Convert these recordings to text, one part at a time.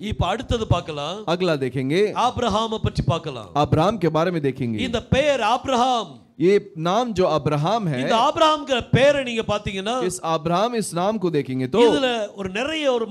இப்ப அடுத்தது பார்க்கலாம். अगला देखेंगे, ஆபிரகாமை பற்றி பார்க்கலாம். अब्राहम के बारे में देखेंगे. இந்த பெயர் ஆபிரகாம், ये नाम जो अब्राहम है, இந்த ஆபிரகாம்ங்கற பேரை நீங்க பாத்தீங்கன்னா इस अब्राहम इस नाम को देखेंगे तो இதுல ஒரு நிறைய ஒரு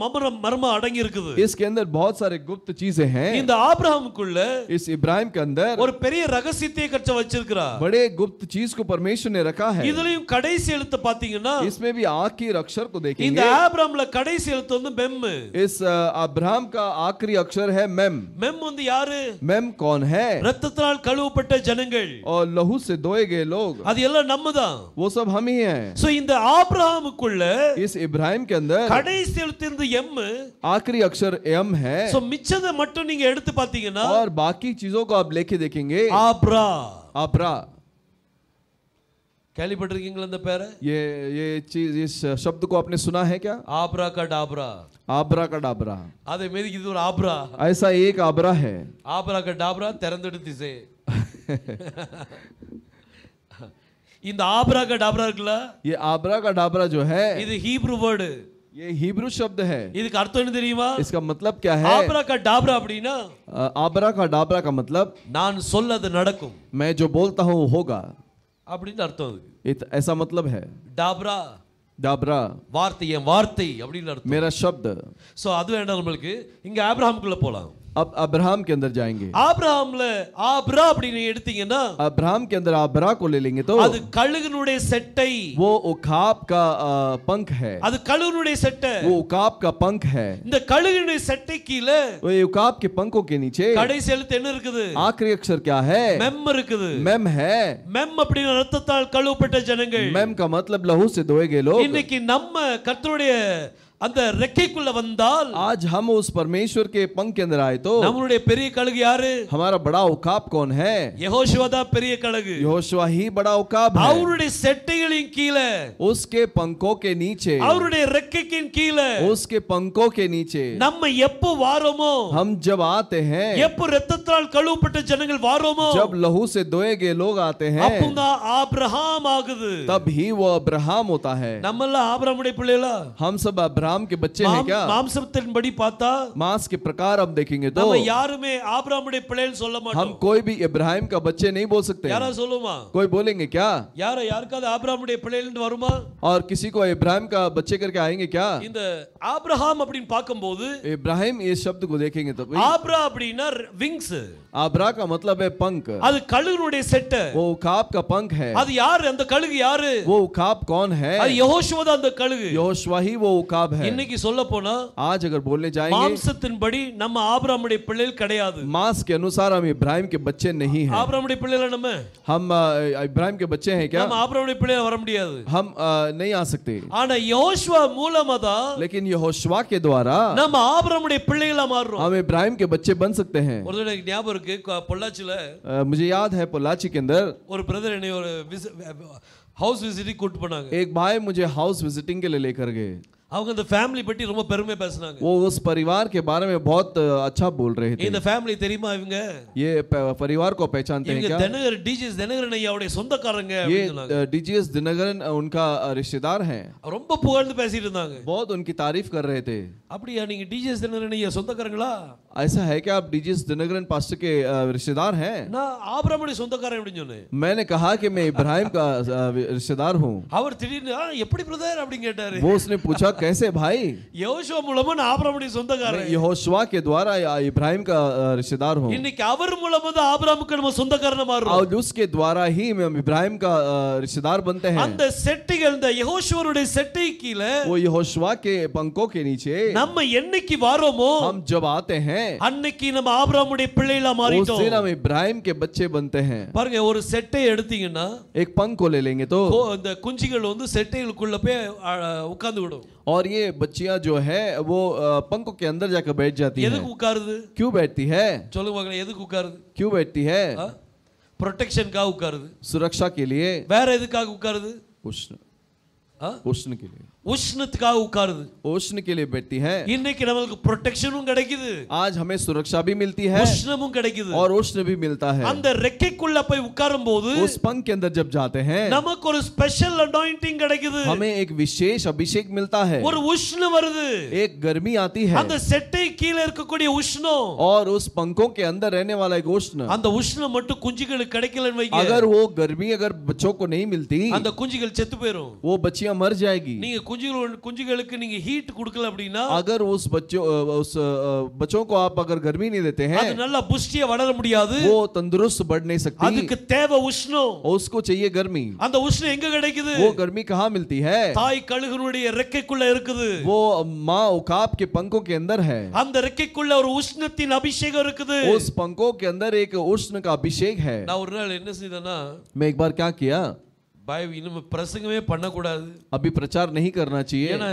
மர்மம் அடங்கி இருக்குது. इसके अंदर बहुत सारे गुप्त चीजें हैं. இந்த ஆபிரகாமுக்குள்ள इस इब्राहिम के अंदर ஒரு பெரிய ரகசியத்தை கற்று வச்சிருக்கிறார். बड़े गुप्त चीज को परमेश्वर ने रखा है. இதுலயும் கடைசி எழுத்து பாத்தீங்கன்னா इसमें भी आखिरी अक्षर को இந்த देखेंगे. ஆபிரகாம்ல கடைசி எழுத்து வந்து மெம். इस अब्राहम का आखिरी अक्षर है मेम. மெம் வந்து யாரு? मेम कौन है? இரத்தத்தால் கழுவப்பட்ட ஜனங்கள், और लहू से धोए गए लोग, அது எல்லாம் நம்மதான். वो सब हम ही हैं. சோ இந்த ஆபிரகாமுக்குள்ள इस इब्राहिम के अंदर கடைசி எழுத்து இந்த எம், आखिरी अक्षर एम है. சோ மிச்சதை மட்டும் நீங்க எடுத்து பாத்தீங்கன்னா और बाकी चीजों को आप लेके देखेंगे ஆப்ரா. आब्रा. கேள்விப்பட்டிருக்கீங்களா இந்த பேரை? ये चीज, इस शब्द को आपने सुना है क्या? ஆப்ரா का डाबरा. आब्रा का डाबरा. அதே மாதிரி இது ஒரு ஆப்ரா. ऐसा एक आब्रा है. ஆப்ரா का डाबरा திறந்துடு திசை. இந்த ஆப்ரா का डाबरा இருக்குல, ये आब्रा का डाबरा जो है, இது ஹீப்ரு வேர்ட். ये हिब्रू शब्द है. இதுக்கு அர்த்தம் என்ன தெரியுமா? इसका मतलब क्या है? ஆப்ரா का डाबरा அப்படினா आब्रा का डाबरा का मतलब நான் சொல்லது நடக்கும், मैं जो बोलता हूँ होगा, அப்படின்னு அர்த்தம். ऐसा मतलब है. டாப்ரா डाबरा வார்த்தை, என் வார்த்தை அப்படின்னு அர்த்தம். मेरा शब्द. சோ அது வேண்டாம் நம்மளுக்கு. இங்க ஆபிரகாமுக்குள்ள போலாம். अब अब्राहम के अंदर जाएंगे. ஆபிரகாம்ல ஆப்ரா அப்படின்னு எடுத்தீங்கன்னா अब्राहम के अंदर आब्रा को ले लेंगे तो அது கழுகுனுடைய செட்டை, वो उकाब का पंख है. அது கழுகுனுடைய செட்டை. वो उकाब का पंख है. இந்த கழுகுனுடைய செட்டை கீழ वो उकाब के पंखों के नीचे கடைசி எழுத்து என்ன இருக்குது? आखिरी अक्षर क्या है? மெம் இருக்குது. मेम है. மெம் அப்படின ரத்தத்தால் கழுவப்பட்ட ஜனங்கள். मेम का मतलब लहू से धोए गए लोग. இன்னைக்கு நம்ம கர்த்தருடைய அந்த ரெக்கைக்குள்ள வந்தால், आज हम उस परमेश्वर के पंख के अंदर आए तो நம்மளுடைய பெரிய கழுகு யாரு? हमारा बड़ा उकाब कौन है? யெகோஷுவா தான் பெரிய கழுகு. यहोशुआ ही बड़ा उकाब है. அவருடைய செட்டைகளின் கீழ, उसके पंखों के नीचे, அவருடைய ரெக்கைக்கின் கீழ उसके पंखों के नीचे நம்ம எப்போ வாரோமோ, हम जब आते हैं, எப்போ ரத்தத்தால் கழுவப்பட்ட ஜனங்கள் வாரோமோ, जब लहू से धोए गए लोग आते हैं, அப்பதான் ஆபிரகாம் ஆகுது. तब ही वो अब्राहम होता है. நம்ம எல்லாம் ஆபிரகாமுடைய பிள்ளைகளா? हम सब अब्राहम के बच्चे हैं क्या? மாம்சத்தின்படி பார்த்தா मांस के प्रकार हम देखेंगे तो நம்ம யாருமே ஆபிரகாமுடைய பிள்ளைன்னு சொல்ல हम மாட்டோம். कोई भी इब्राहिम का बच्चे नहीं बोल सकते. யாரா சொல்லுமா? कोई बोलेंगे क्या? யாருக்காவது ஆபிரகாமுடைய பிள்ளைன்னு வருமா? और किसी को इब्राहिम का बच्चे करके आएंगे क्या? இந்த ஆபிரகாம் அப்படின்னு பார்க்கும்போது इब्राहिम इस शब्द को देखेंगे तो ஆப்ரா அப்படினா விங்ஸ், आब्रा का मतलब है पंख. அது கழுகுனுடைய செட்ட. वो उकाब का पंख है. அது யாரு? அந்த கழுகு யாரு? वो उकाब कौन है? அது யெகோஷுவா தான் அந்த கழுகு. यहोशुआ ही वो उकाब है. இன்னைக்கு சொல்ல போனா आज अगर बोलने जाएंगे, மாம்சத்தின்படி நம்ம ஆபிரகாமுடைய பிள்ளைகள் கிடையாது. मांस के अनुसार हम इब्राहिम के बच्चे नहीं हैं. ஆபிரகாமுடைய பிள்ளைகள நம்ம इब्राहिम के बच्चे हैं क्या? நம்ம ஆபிரகாமுடைய பிள்ளைகள வர முடியாது. हम नहीं आ सकते. ஆனா யெகோஷுவா மூலமா தான் लेकिन यहोशुआ के द्वारा நம்ம ஆபிரகாமுடைய பிள்ளைகளா மாறுறோம். हम इब्राहिम के बच्चे बन सकते हैं. ஒரு தடவை எனக்கு ஞாபகம் இருக்கு, பொள்ளாச்சில मुझे याद है पोलाची के अंदर ஒரு பிரதர் என்னை ஒரு ஹவுஸ் விசிட்டிங் கூட்டி போனாங்க. एक भाई मुझे हाउस विजिटिंग के लिए लेकर गए. அவங்க அந்த ஃபேமிலி பத்தி ரொம்ப பெருமையா பேசுனாங்க. वो उस परिवार के बारे में बहुत अच्छा बोल रहे थे. இந்த ஃபேமிலி தெரியுமா? இவங்க ये परिवार को पहचानते हैं क्या? தினகர் டிஜிஎஸ் தினகரன் ஐயாவுடைய சொந்தக்காரங்க ये அப்படின்னு சொன்னாங்க. डीजीएस दिनकरन उनका रिश्तेदार हैं. ரொம்ப புகழ்ந்து பேசிட்டு இருந்தாங்க. बहुत उनकी तारीफ कर रहे थे. அப்படியா? நீங்க டிஜிஎஸ் தினகரன் ஐயா சொந்தக்காரங்களா? ऐसा है क्या आप डीजीएस दिनकरन पास्टर के रिश्तेदार हैं? நான் ஆபிரகாமுடைய சொந்தக்காரன் அப்படின்னு சொன்னேன். मैंने कहा कि मैं इब्राहिम का रिश्तेदार हूँ. அவர் திடீர்னு எப்படி பிரதர் அப்படின்னு கேட்டாரு. वो उसने पूछा कैसे भाई? யெகோஷுவா மூலமா நான் ஆபிரகாமுடைய சொந்தக்காரன். यहोशुआ के द्वारा इब्राहिम का रिश्तेदार हूँ. இன்னைக்கு அவர் மூலமா தான் ஆபிரகாமுக்கு நம்ம சொந்தக்காரனா மாறுறோம். और उसके द्वारा ही हम इब्राहिम का रिश्तेदार बनते हैं. அந்த செட்டிகள், இந்த யெகோஷுவனுடைய செட்டை கீழ, वो यहोशुआ के पंखों के नीचे நம்ம என்னைக்கு வாரோமோ, हम जब आते हैं, அன்னைக்கு நம்ம ஆபிரகாமுடைய பிள்ளைகளா उस மாறிட்டோம். दिन हम इब्राहिम के बच्चे बनते हैं. பாருங்க, ஒரு செட்டை எடுத்தீங்கன்னா एक पंख को ले लेंगे तो இந்த குஞ்சிகள் வந்து செட்டைகளுக்குள்ள போய் உட்கார்ந்து விடும். और ये बच्चियां जो है वो पंखों के अंदर जाकर बैठ जाती हैं. எதுக்கு உட்காருது? क्यों बैठती है? சொல்லுங்க பார்க்கலாம், எதுக்கு உட்காருது? क्यों बैठती है? ப்ரொடெக்ஷனுக்காக உட்காருது. सुरक्षा के लिए. வேற எதுக்காக உட்காருது? उष्ण के लिए. உஷ்ணத்துக்காக உட்காருது. उष्ण के लिए बैठती है। இன்னைக்கு நமக்கு ப்ரொடெக்ஷனும் கிடைக்குது, आज हमें सुरक्षा भी मिलती है உஷ்ணமும் கிடைக்குது. और उष्ण भी मिलता है। அந்த ரெக்கைக்குள்ள போய் உட்காரும்போது उस पंख के अंदर जब जाते हैं நமக்கு ஒரு ஸ்பெஷல் அனாயிண்டிங் கிடைக்குது. हमें एक विशेष अभिषेक मिलता है, ஒரு உஷ்ணம் வருது. एक गर्मी आती है அந்த செட்டை கீழே இருக்கக்கூடிய உஷ்ணம், और उस पंखों के अंदर रहने वाला एक उष्ण, அந்த உஷ்ணம் மட்டும் குஞ்சுகளுக்கு கிடைக்கலன்னு வைங்க, अगर वो गर्मी अगर बच्चों को नहीं मिलती அந்த குஞ்சுகள் செத்து போயிடும். वो बच्चियां मर जाएगी। நீங்க குஞ்சுகளுக்கு நீங்க ஹீட் கொடுக்கல அப்படினா, अगर उस बच्चों को आप अगर गर्मी नहीं देते हैं அது நல்லா புஷ்டியா வளர முடியாது, वो तंदुरुस्त बढ़ नहीं सकती, அதுக்கு தேவை உஷ்ணம். उसको चाहिए गर्मी। அந்த உஷ்ணம் எங்க கிடைக்குது? वो गर्मी कहाँ मिलती है? தாய் கழுகுனுடைய ரெக்கைக்குள்ள இருக்குது. वो माँ उकाब के पंखों के अंदर है। அந்த ரெக்கைக்குள்ள ஒரு உஷ்ணத்தின் அபிஷேகம் இருக்குது. उस पंखों के अंदर एक उष्ण का अभिषेक है। நான் ஒரு நாள் என்ன செய்தேன்னா, मैं एक बार क्या किया, இன்னும் பிரசங்கமே பண்ணக்கூடாது, अभी प्रचार नहीं करना चाहिए ஏன்னா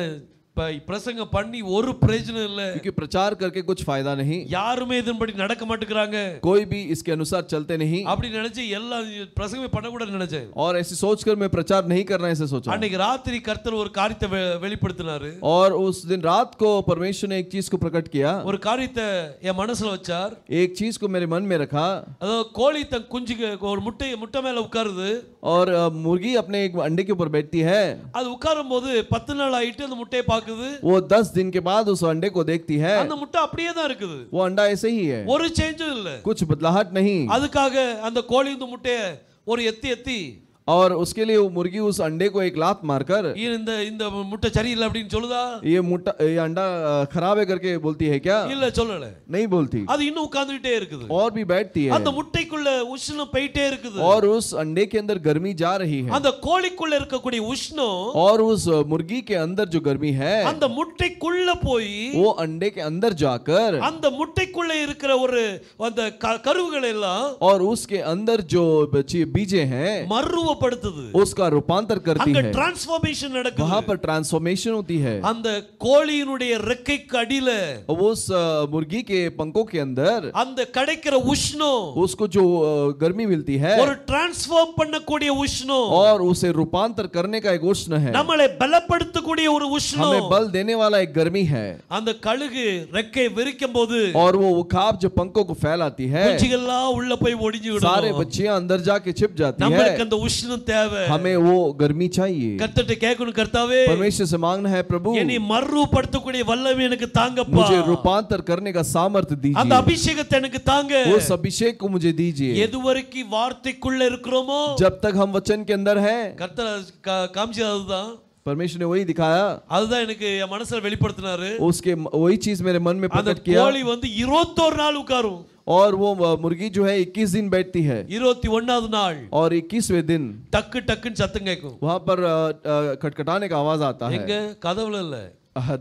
பிரசங்கம் பண்ணி ஒரு பிரயோஜனம் இல்ல, क्योंकि प्रचार करके कुछ फायदा नहीं, யாருமே இதன்படி நடக்க மாட்டேங்கறாங்க, कोई भी इसके अनुसार चलते नहीं, அப்படி நினைச்சு எல்லாம் பிரசங்கமே பண்ணக்கூடாதுன்னு நினைச்சேன். और ऐसे सोचकर मैं प्रचार नहीं करना ऐसे सोचा। அன்னைக்கு ராத்திரி கர்த்தர் ஒரு காரியத்தை வெளிப்படுத்தினாரு, और उस दिन रात को परमेश्वर ने एक चीज को प्रकट किया, ஒரு காரியத்தை என் மனசுல வச்சார். एक चीज को मेरे मन में रखा। அதாவது கோழி தன் குஞ்சுக்கு ஒரு முட்டை மேல உட்காருது, और मुर्गी अपने एक अंडे के ऊपर बैठती है, அது உட்காரும் போது 10 நாள் ஆயிட்டு அந்த முட்டையை பாக்குது, वो 10 दिन के बाद उस अंडे को देखती है, அந்த முட்டை அப்படியே தான் இருக்குது, वो अंडा ऐसे ही है, ஒரு சேஞ்சும் இல்ல, कुछ बदलाहट नहीं। அதுக்காக அந்த கோழி இந்த முட்டையை ஒரு எத்தி और उसके लिए वो मुर्गी उस अंडे को एक लात मारकर இந்த முட்டை சரியில்லை அப்படின்னு சொல்லுதா? ये अंडा खराब है करके बोलती है क्या? இல்ல சொல்லல, नहीं बोलती, அது இன்னும் உட்கார்ந்துட்டே இருக்குது, और भी बैठती है, அந்த முட்டைக்குள்ள உஷ்ணம் போயிட்டே இருக்குது, और उस अंडे के अंदर गर्मी जा रही है, அந்த கோழிக்குள்ள இருக்கக்கூடிய உஷ்ணம் और उस मुर्गी के अंदर जो गर्मी है அந்த முட்டைக்குள்ள போய் वो अंडे के अंदर जाकर அந்த முட்டைக்குள்ள இருக்கிற ஒரு அந்த கருவுகள் எல்லாம் और उसके अंदर जो बीजे हैं மறுரூபப்படுத்துது, उसका रूपांतर करती அங்க है, டிரான்ஸ்ஃபார்மேஷன் நடக்குது, वहां पर ट्रांसफॉर्मेशन होती है। அந்த கோழியினுடைய ரெக்கைக்கு அடியில उस मुर्गी के पंखों के अंदर அந்த கிடைக்கிற உஷ்ணம், उसको जो गर्मी मिलती है ஒரு டிரான்ஸ்ஃபார்ம் பண்ணக்கூடிய உஷ்ணம், और उसे रूपांतर करने का एक उष्ण है, நம்மளை பலப்படுத்தக்கூடிய ஒரு உஷ்ணம், हमें बल देने वाला एक गर्मी है। அந்த கழுகு ரெக்கை விரிக்கும் போது और वो उकाब जो पंखों को फैलाती है குஞ்சுகள்லாம் உள்ள போய் ஒளிஞ்சு விடும், सारे बच्चियां अंदर जाके छिप जाती நமக்கு है, அந்த உஷ்ணம் தேவை, हमें वो गर्मी चाहिए। கர்த்தர்ட்ட கேட்கணும், கர்த்தாவே परमेश्वर से मांगना है, प्रभु என்னை மறுரூபப்படுத்தக்கூடிய வல்லமை எனக்கு தாங்கப்பா, मुझे रूपांतर करने का सामर्थ्य அந்த दीजिए, அபிஷேகத்தை எனக்கு தாங்க. उस अभिषेक को मुझे दीजिए। எதுவரைக்கும் வார்த்தைக்குள்ள இருக்கிறோமோ, जब तक हम वचन के अंदर हैं, கர்த்தர் காமிச்சது அதுதான், परमेश्वर ने वही दिखाया, அதுதான் எனக்கு என் மனசுல வெளிப்படுத்தினாரு. उसके वही चीज मेरे मन में அந்த प्रकट किया। கோழி வந்து 21 நாள் உட்காரும், और वो मुर्गी जो है 21 दिन बैठती है, 21வது நாள் और 21वें दिन டக்குன்னு சத்தம் கேட்கும், वहां पर खटखटाने का आवाज आता है, எங்க கதவுல இல்ல,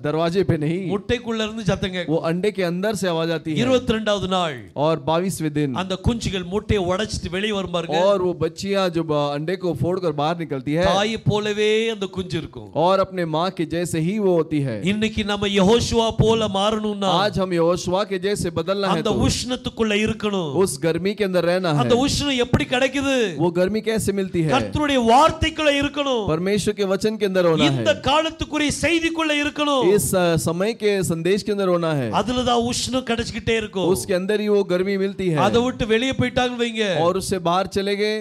दरवाजे पे नहीं, முட்டைக்குள்ள இருந்து சத்தம் கேட்கும். वो अंडे के अंदर से आवाज आती है। 22வது நாள் और 22वें दिन அந்த குஞ்சுகள் முட்டையை உடைச்சிட்டு வெளியே வரும் பாருங்க, और वो बच्चियां जो अंडे को फोड़कर बाहर निकलती है, தாயை போலவே அந்த குஞ்சு இருக்கும். और अपने माँ के जैसे ही वो होती है। இன்னைக்கு நம்ம யெகோஷுவா போல மாறணும்னா आज हम यहोशुआ के जैसे बदलना है, அந்த तो உஷ்ணத்துக்குள்ள இருக்கணும். उस गर्मी के अंदर रहना है। அந்த உஷ்ணம் எப்படி கிடைக்குது? वो गर्मी कैसे मिलती है? கர்த்தருடைய வார்த்தைக்குள்ள இருக்கணும், परमेश्वर के वचन के अंदर होना இந்த है, காலத்துக்குரிய செய்திக்குள்ள இருக்கணும், इस समय के संदेश के अंदर होना है, அதுலதான் உஷ்ணம் கிடைச்சிட்டே இருக்கும். उसके अंदर ही वो गर्मी मिलती है। அதை விட்டு வெளியே போயிட்டாங்க வைங்க, और उससे बाहर चले गए,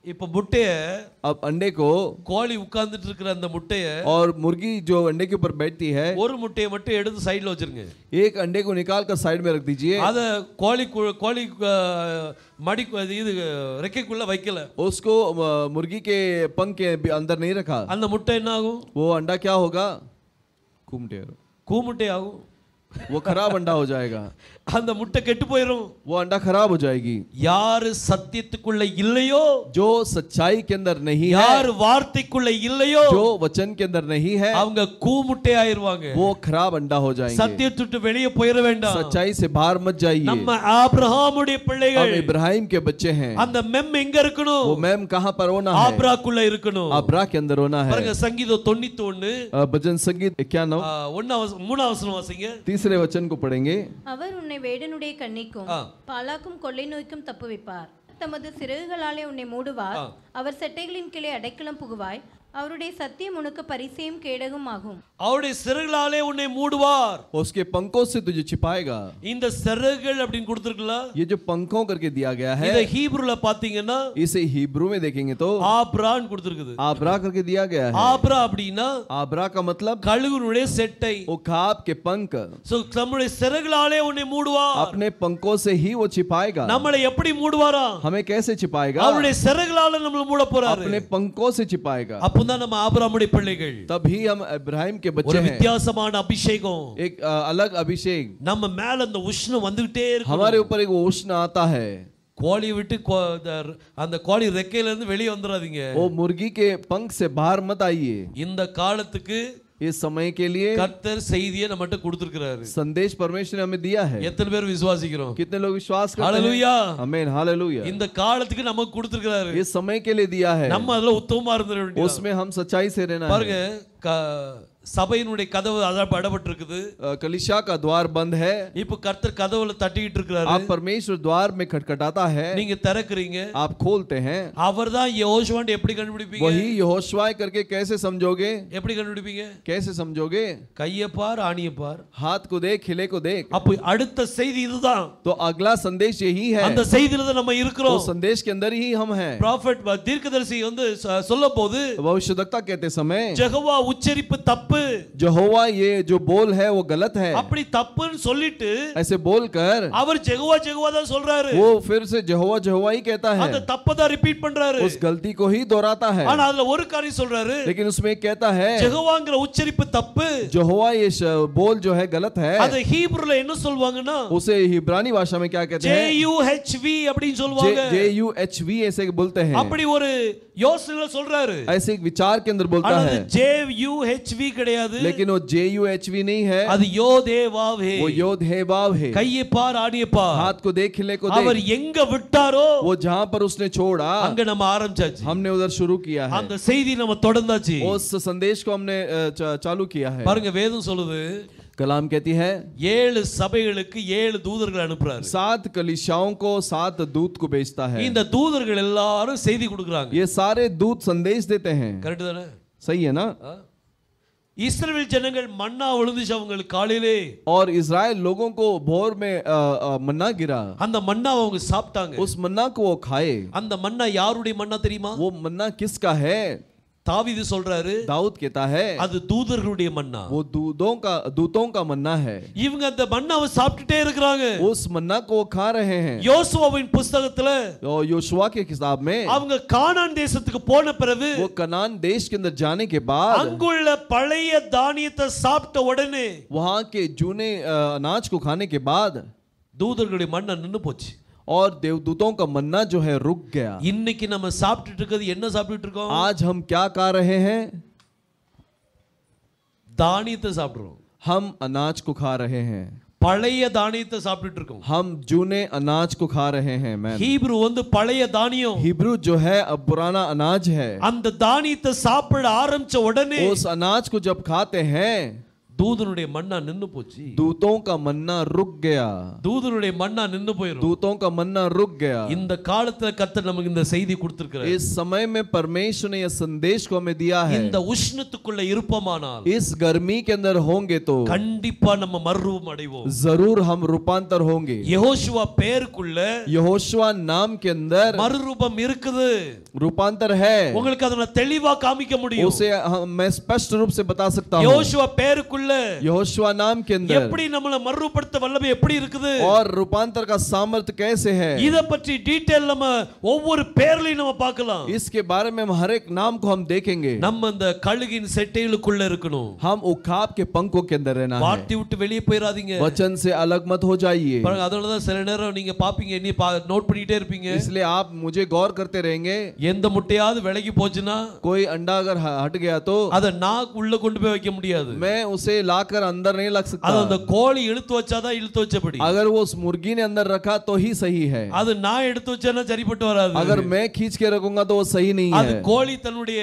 இப்ப முட்டைய अब अंडे को, கோழி உட்கார்ந்துட்டு இருக்கிற அந்த முட்டைய, और मुर्गी जो अंडे के ऊपर बैठती है, ஒரு முட்டையை மட்டும் எடுத்து சைடுல வச்சிருங்க, एक अंडे को निकाल कर साइड में रख दीजिए। அத கோழி மடி இது ரெக்கைக்குள்ள வைக்கல, उसको मुर्गी के पंख के अंदर नहीं रखा, அந்த முட்டை என்ன ஆகும்? वो अंडा क्या होगा? கூமுட்டை ஆகும், वो खराब अंडा हो जाएगा, அந்த முட்டை கெட்டு போயிடும். वो अंडा खराब हो जाएगी। யாரு சத்தியத்துக்குள்ள இல்லையோ, जो सच्चाई के अंदर नहीं है, யார் வார்த்தைக்குள்ள இல்லையோ, जो वचन के अंदर नहीं है, அவங்க கூமுட்டை ஆயிருவாங்க, वो खराब अंडा हो जाएंगे। சத்தியத்தை விட்டு வெளியே போயிர வேண்டாம். सच्चाई से बाहर मत जाइए। நம்ம ஆபிரகாமுடைய பிள்ளைகள், हम इब्राहिम के बच्चे हैं। அந்த மெம் எங்க இருக்கணும்? वो मैम कहाँ पर होना है? ஆபிராக்குள்ள இருக்கணும். आब्रा के अंदर होना है। பாருங்க சங்கீதம் 91 भजन संगीत 91 3 வசனம் வாசிங்க. तीसरे वचन को पढ़ेंगे। அவர் உன்னை வேடனுடைய கண்ணிக்கும் பாலாக்கும் கொள்ளை நோய்க்கும் தப்புவிப்பார், தமது சிறகுகளாலே உன்னை மூடுவார், அவர் செட்டைகளின் கீழே அடைக்கலம் புகுவாய், அவருடைய சத்தியம் உனக்கு பரிசையும் கேடகும் ஆகும். அவருடைய சிறகுகளாலே உன்னை மூடுவார். उसके पंखों से तुझे छिपाएगा. இந்த சிறகுகள் அப்படினு கொடுத்திருக்கல. ये जो पंखों करके दिया गया है, இத ஹீப்ரூல பாத்தீங்கன்னா इसे हिब्रू में देखेंगे तो ஆப்ரான் கொடுத்திருக்குது. आब्रा करके दिया गया है. ஆப்ரா அப்படினா आब्रा का मतलब கழுகுனுடைய செட்டை. उखाब के पंख. சோ நம்முடைய சிறகுகளாலே உன்னை மூடுவார். अपने पंखों से ही वो छिपाएगा. நம்மளை எப்படி மூடுவாரா? हमें कैसे छिपाएगा? அவருடைய சிறகுகளால நம்மள மூட போறாரு. अपने पंखों से छिपाएगा. அப்பதான் நம்ம ஆபிரகாமுடைய பிள்ளைகள். तभी हम इब्राहिम के बच्चे ஒரு हैं. வித்தியாசமான அபிஷேகம். एक अलग अभिषेक நம்ம மேல அந்த உஷ்ணம் வந்துட்டே இருக்கு. हमारे ऊपर एक उष्ण आता है. கோழி விட்டு அந்த கோழி ரெக்கையில இருந்து வெளியே வந்துடாதீங்க. वो मुर्गी के पंख से बाहर मत आइए. இந்த காலத்துக்கு इस समय के लिए கர்த்தர் செய்தியை நம்மட்ட கொடுத்திருக்கிறாரு. संदेश परमेश्वर ने हमें दिया है. எத்தனை பேர் விசுவாசிக்கிறோம்? कितने लोग विश्वास करते हैं? हालेलुया. आमीन हालेलुया. இந்த காலத்துக்கு நமக்கு கொடுத்திருக்கிறாரு. इस समय के लिए दिया है. நம்ம அதுல உத்தமமா இருந்திர வேண்டியது. उसमें हम सच्चाई से रहना है. பாருங்க சபையினுடைய கதவு அடப்பட்டிருக்குது. कलीसिया का द्वार बंद है. இப்போ கர்த்தர் கதவுல தட்டிட்டு இருக்காரு. आप परमेश्वर द्वार में खटखटाता है. நீங்க திறக்கறீங்க. आप खोलते हैं. அவர்தான் யெகோவான்னு எப்படி கண்டுபிடிப்பீங்க? वही यहोशुआ करके कैसे समझोगे? எப்படி கண்டுபிடிப்பீங்க? कैसे समझोगे? கையை பார் ஆணியை பார். हाथ को देख खिले को देख. அப்ப அடுத்த செய்தி இதுதான். तो अगला संदेश यही है. அந்த செய்தியில தான் நம்ம இருக்கிறோம். तो संदेश के अंदर ही हम हैं. ப்ராஃபட் தீர்க்கதரிசி வந்து சொல்லம்போது भविष्यद्वक्ता कहते समय யெகோவா உச்சரிப்பு தப்பு. यहोवा ये जो बोल है वो गलत है. அப்படி தப்புன்னு சொல்லிட்டு ऐसे बोलकर அவர் யெகோவா தான் சொல்றாரு. वो फिर से यहोवा ही कहता है. அந்த தப்பை தான் ரிப்பீட் பண்றாரு. उस गलती को ही दोहराता है. ஆனா அதுல ஒரு காரியம் சொல்றாரு. लेकिन उसमें कहता है யெகோவாங்கற உச்சரிப்பு தப்பு. यहोवा ये बोल जो है गलत है. அது ஹீப்ரூல என்ன சொல்வாங்கன்னா उसे इब्रानी भाषा में क्या कहते हैं? JUHV அப்படினு சொல்வாங்க. JUHV ऐसे बोलते हैं. அப்படி ஒரு யோசனையில சொல்றாரு. ऐसे एक विचार के अंदर बोलता है. JUHV கிடையாது. लेकिन वो JUHV नहीं है. அது யோதேவாவ் है. वो योधेवाव है. கையை பார் ஆணியை பார். हाथ को देख खिले को देख. அவர் எங்க விட்டாரோ वो जहां पर उसने छोड़ा அங்க நம்ம ஆரம்பிச்சாச்சு. हमने उधर शुरू किया है. அந்த செய்தி நம்ம தொடர்ந்தாச்சு. उस संदेश को हमने चालू किया है. பாருங்க வேதம் சொல்லுது. कलाम कहती है 7 சபைகளுக்கு 7 தூதர்கள் அனுப்புறாரு. 7 कलीसियाओं को 7 दूत को भेजता है. இந்த தூதர்கள் எல்லாரும் செய்தி கொடுக்கறாங்க. ये सारे दूत संदेश देते हैं. கரெக்ட் தானே? सही है ना? இஸ்ரவேல் ஜனங்கள் மன்னா விழுந்துச்சு அவங்களுக்கு காலையிலே. और इजराइल लोगों को भोर में मन्ना गिरा. அந்த மன்னாவை அவங்க சாப்பிட்டாங்க. उस मन्ना को वो खाए. அந்த மன்னா யாருடைய மன்னா தெரியுமா? वो मन्ना किसका है? தாவீது சொல்றாரு. दाऊद कहता है அது தூதர்களுடைய மன்னா. वो दूतों का मन्ना है. இவங்க அந்த மன்னாவை சாப்பிட்டுட்டே இருக்காங்க. उस मन्ना को खा रहे हैं. யோசுவாவின் புத்தகத்துல योशुआ के किताब में அவங்க கானான் தேசத்துக்கு போன பிறகு वो कनान देश के अंदर जाने के बाद அங்குள்ள பழைய தானியத்தை சாப்பிட்ட உடனே वहां के जूने अनाज को खाने के बाद தூதர்களுடைய மன்னா நின்னு போச்சு. और देवदूतों का मन्ना जो है रुक गया. இன்னைக்கு நம்ம சாப்பிட்டுட்டு இருக்கிறது என்ன சாப்பிட்டுட்டு இருக்கோம்? आज हम क्या खा रहे हैं? தானியத்தை சாப்பிடுறோம். हम अनाज को खा रहे हैं. பழைய தானியத்தை சாப்பிட்டுட்டு இருக்கோம். हम जूने अनाज को खा रहे हैं. मैं ஹீப்ரு வந்து பழைய தானியம். हिब्रू जो है अब पुराना अनाज है. அந்த தானியத்தை சாப்பிட ஆரம்பிச்ச உடனே उस अनाज को जब खाते हैं தூதனுடைய மன்னா நின்னு போச்சு. दूतों का मन्ना रुक गया. தூதனுடைய மன்னா நின்னு போயிரும். दूतों का मन्ना रुक गया. இந்த காலத்துல கர்த்தர் நமக்கு இந்த செய்தி கொடுத்திருக்கிறார். इस समय में परमेश्वर ने यह संदेश को हमें दिया है. இந்த உஷ்ணத்துக்குள்ள இருப்போமானால் इस गर्मी के अंदर होंगे तो கண்டிப்பா நம்ம மறுரூபம் அடைவோம். जरूर हम रूपांतर होंगे. யெகோஷுவா பேருக்குள்ள यहोशुआ नाम के अंदर மறுரூபம் இருக்குது. रूपांतर है. உங்களுக்கு அதை நான் தெளிவா காமிக்க முடியும். उसे मैं स्पष्ट रूप से बता सकता हूं. யெகோஷுவா பேருக்குள்ள यहोशुआ नाम के अंदर எப்படி நம்மள மறுரூபப்படுத்த வல்லமை எப்படி இருக்குது? और रूपांतर का सामर्थ्य कैसे है? இத பற்றி டீடைல் நம்ம ஒவ்வொரு பேர்லயும் நம்ம பார்க்கலாம். इसके बारे में हम हर एक नाम को हम देखेंगे. நம்ம அந்த கழுகின் செட்டைகளுக்குள்ள இருக்கணும். हम उखाब के पंखों के अंदर रहना है. வார்த்தை விட்டு வெளியே போயிராதீங்க. वचन से अलग मत हो जाइए. பாருங்க அதனால தான் சில நேரம் நீங்க பாப்பீங்க நீ நோட் பண்ணிட்டே இருப்பீங்க. इसलिए आप मुझे गौर करते रहेंगे. எந்த முட்டையாவது விலகி போச்சுனா कोई अंडा अगर हट गया तो அத நாக்கு உள்ள கொண்டு போய் வைக்க முடியாது. मैं उसे लाकर अंदर नहीं लग அது அந்த सकता। கோழி இழுத்து வச்சாதான் இழுத்து வச்சபடி, अगर वो उस मुर्गी ने अंदर रखा तो ही सही है, அது நான் எடுத்து வச்சேன்னா சரிப்பட்டு வராது। अगर मैं खींच के रखूंगा तो वो सही नहीं அது है। கோழி தன்னுடைய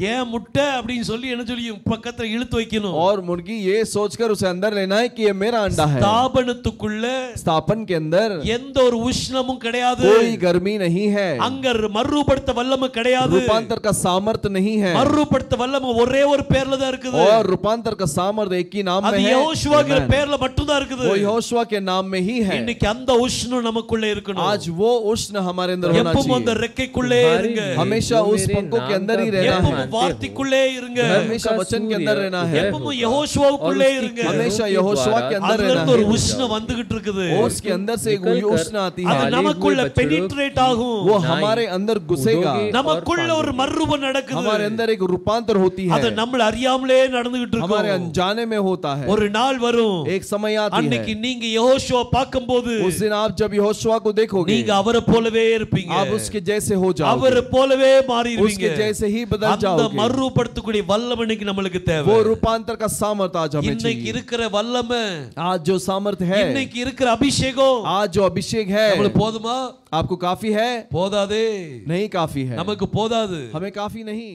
ஏன் முட்டை அப்படின்னு சொல்லி என்ன சொல்லி பக்கத்துல இழுத்து வைக்கணும்। और मुर्गी ये सोचकर उसे अंदर लेना है कि ये मेरा अंडा है। ஸ்தாபனத்துக்குள்ள स्थापन के अंदर எந்த ஒரு உஷ்ணமும் கிடையாது, कोई गर्मी नहीं है, அங்க மறுபடுத்த வல்லமை கிடையாது, रूपांतर का सामर्थ्य नहीं है, மறுபடுத்த வல்லமை ஒரே ஒரு பேர்ல தான் இருக்குது, और रूपांतर का सामर्थ्य एक ही नाम அது में है, யெகோஷுவாங்கிற பேர்ல மட்டும் தான் இருக்குது। वो यहोशुआ के नाम में ही है। இன்னைக்கு அந்த உஷ்ணம் நமக்குள்ள இருக்கணும்। आज वो उष्ण हमारे अंदर होना எப்பவும் அந்த चाहिए, ரெக்கைக்குள்ளே இருங்க, हमेशा उस पंखों के अंदर ही रहना है, எப்பவும் வார்த்தைக்குள்ளே இருங்க, हमेशा वचन के अंदर रहना है, எப்பவும் யெகோஷுவாவுக்குள்ளே இருங்க, हमेशा यहोशुआ के अंदर அதுல रहना இருந்து ஒரு है। உஷ்ணம் வந்துகிட்டு இருக்குது, उसके अंदर से एक उष्ण आती அது है, நமக்குள்ள பெனிட்ரேட் ஆகும், वो हमारे अंदर घुसेगा, நமக்குள்ள ஒரு மறுரூபம் நடக்குது, हमारे अंदर एक रूपांतर होती है, அது நம்மள அறியாமலே நடந்துகிட்டு हमारे இருக்கும்। अनजाने में होता है। ஒரு நாள் வரும், एक समय आती அன்னைக்கு है, நீங்க யெகோஷுவா பார்க்கும்போது उस दिन आप जब यहोशुआ को देखोगे நீங்க அவரை போலவே இருப்பீங்க, आप उसके जैसे हो जाओगे, அவரை போலவே மாறிடுவீங்க, उसके जैसे ही बदल அந்த जाओगे। மறுரூபப்படுத்தக்கூடிய வல்லமை இன்னைக்கு நம்மளுக்கு தேவை। वो रूपांतर का सामर्थ्य आज हमें இன்னைக்கு चाहिए। இருக்கிற வல்லமை, आज जो सामर्थ्य है, இன்னைக்கு இருக்கிற அபிஷேகம் आज जो अभिषेक है, நம்மளுக்கு போதுமா? आपको काफी है? போதாதே, नहीं काफी है, நமக்கு போதாது। हमें काफी नहीं।